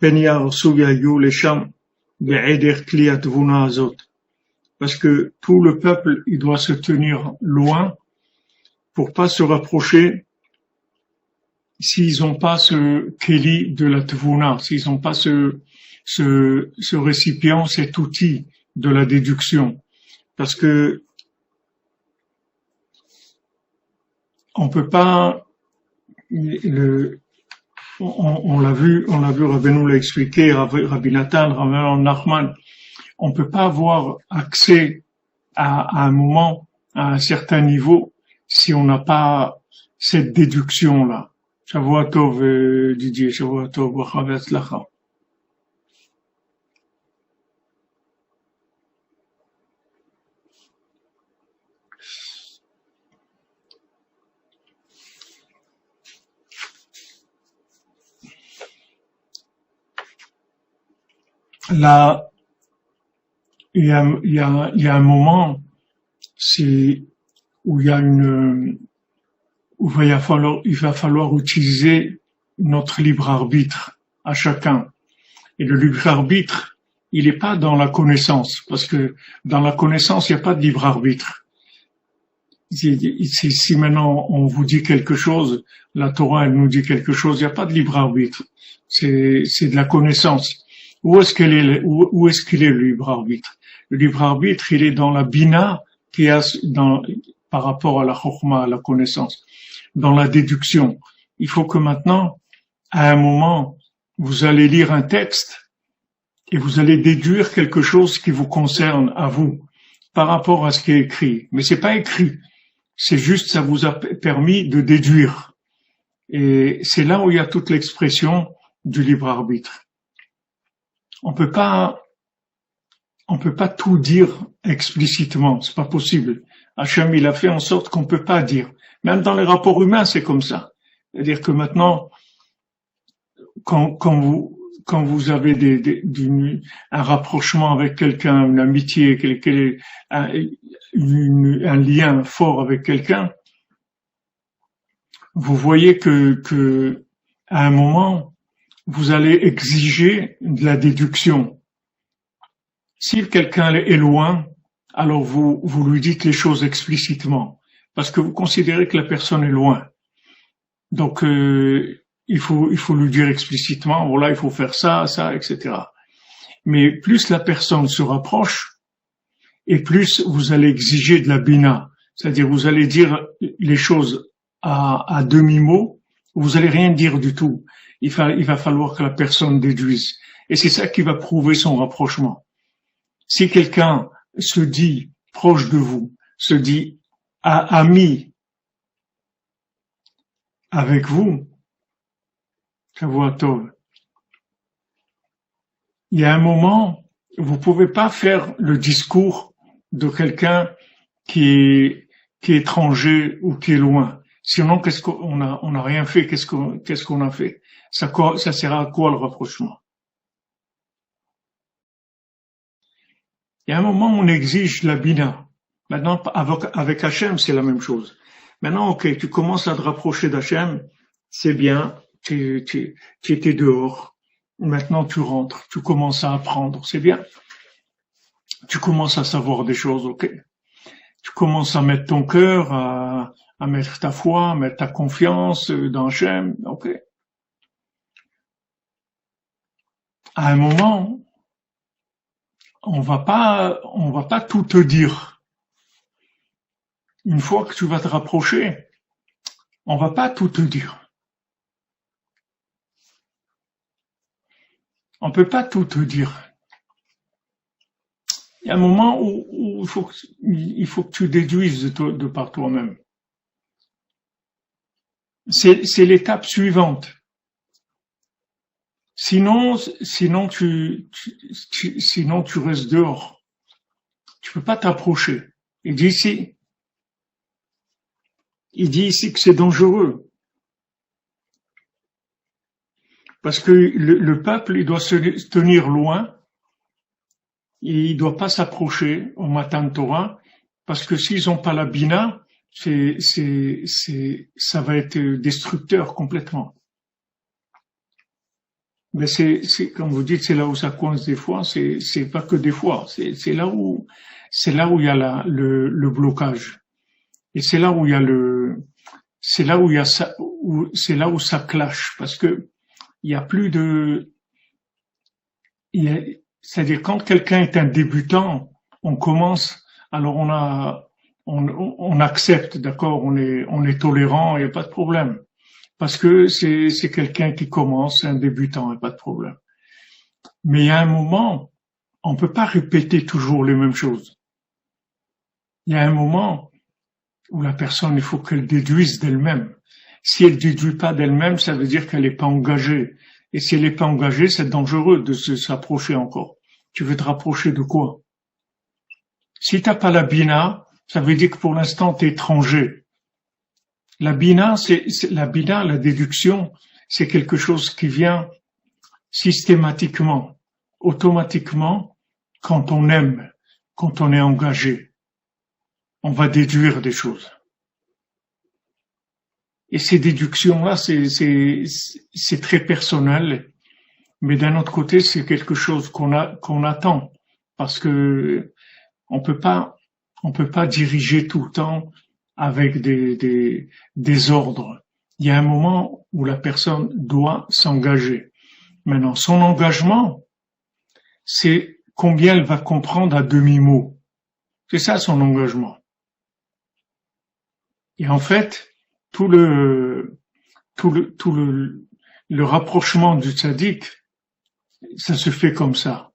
פן יהרסו ויהיו לשם בעדר כלי התבונה הזאת. Parce que tout le peuple, il doit se tenir loin pour pas se rapprocher s'ils n'ont pas ce keli de la tvuna, s'ils n'ont pas ce récipient, cet outil de la déduction. Parce que on peut pas, on l'a vu, Rabbeinu l'a expliqué, Rabbi Nathan, Rabbi Nachman, on peut pas avoir accès à un moment, à un certain niveau, si on n'a pas cette déduction-là. Shavua Tov, Didier, Shavua Tov, Bracha v'Hatzlacha. Là, il y a un moment, où il va falloir utiliser notre libre arbitre à chacun. Et le libre arbitre, il n'est pas dans la connaissance, parce que dans la connaissance, il n'y a pas de libre arbitre. Si maintenant on vous dit quelque chose, la Torah elle nous dit quelque chose, il n'y a pas de libre arbitre. C'est de la connaissance. Où est-ce qu'il est le libre arbitre? Le libre arbitre, il est dans la bina qui a par rapport à la chokhma, à la connaissance, dans la déduction. Il faut que maintenant, à un moment, vous allez lire un texte et vous allez déduire quelque chose qui vous concerne à vous par rapport à ce qui est écrit. Mais c'est pas écrit. C'est juste, ça vous a permis de déduire. Et c'est là où il y a toute l'expression du libre arbitre. On peut pas tout dire explicitement, c'est pas possible. Hachem, il a fait en sorte qu'on peut pas dire. Même dans les rapports humains, c'est comme ça. C'est-à-dire que maintenant, quand vous avez un rapprochement avec quelqu'un, une amitié, un lien fort avec quelqu'un, vous voyez que à un moment, vous allez exiger de la déduction. Si quelqu'un est loin, alors vous lui dites les choses explicitement, parce que vous considérez que la personne est loin. Donc il faut lui dire explicitement, voilà, il faut faire ça, etc. Mais plus la personne se rapproche, et plus vous allez exiger de la bina, c'est-à-dire vous allez dire les choses à demi-mot, vous allez rien dire du tout. Il va falloir que la personne déduise. Et c'est ça qui va prouver son rapprochement. Si quelqu'un se dit proche de vous, se dit ami avec vous, Shavua Tov, il y a un moment, vous pouvez pas faire le discours de quelqu'un qui est étranger ou qui est loin. Sinon, qu'est-ce qu'on a rien fait, qu'est-ce qu'on a fait? Ça sert à quoi le rapprochement? Il y a un moment où on exige la bina. Maintenant, avec Hachem, c'est la même chose. Maintenant, ok, tu commences à te rapprocher d'Hachem, c'est bien, tu étais dehors, maintenant tu rentres, tu commences à apprendre, c'est bien. Tu commences à savoir des choses, ok. Tu commences à mettre ton cœur, à mettre ta foi, à mettre ta confiance dans Hachem, ok. À un moment, on va pas tout te dire. Une fois que tu vas te rapprocher, on va pas tout te dire. On peut pas tout te dire. Il y a un moment où il faut que tu déduises de par toi-même. C'est l'étape suivante. Sinon tu restes dehors. Tu peux pas t'approcher. Il dit ici que c'est dangereux. Parce que le peuple, il doit se tenir loin. Et il doit pas s'approcher au Matan Torah. Parce que s'ils ont pas la bina, ça va être destructeur complètement. Mais comme vous dites, c'est là où ça coince des fois, c'est pas que des fois, c'est là où il y a le blocage. Et c'est là où il y a c'est là où il y a ça, c'est là où ça clash, parce que il y a plus de, c'est-à-dire quand quelqu'un est un débutant, on commence, alors on accepte, d'accord, on est tolérant, il n'y a pas de problème. Parce que c'est quelqu'un qui commence, un débutant, il n'y a pas de problème. Mais il y a un moment, on ne peut pas répéter toujours les mêmes choses. Il y a un moment où la personne, il faut qu'elle déduise d'elle-même. Si elle ne déduit pas d'elle-même, ça veut dire qu'elle n'est pas engagée. Et si elle n'est pas engagée, c'est dangereux de s'approcher encore. Tu veux te rapprocher de quoi? Si tu n'as pas la bina, ça veut dire que pour l'instant, tu es étranger. La bina, la déduction, c'est quelque chose qui vient systématiquement, automatiquement, quand on aime, quand on est engagé. On va déduire des choses. Et ces déductions-là, c'est très personnel, mais d'un autre côté, c'est quelque chose qu'on attend, parce que on peut pas diriger tout le temps avec des ordres. Il y a un moment où la personne doit s'engager. Maintenant, son engagement, c'est combien elle va comprendre à demi-mot. C'est ça son engagement. Et en fait, tout le rapprochement du tzaddik, ça se fait comme ça.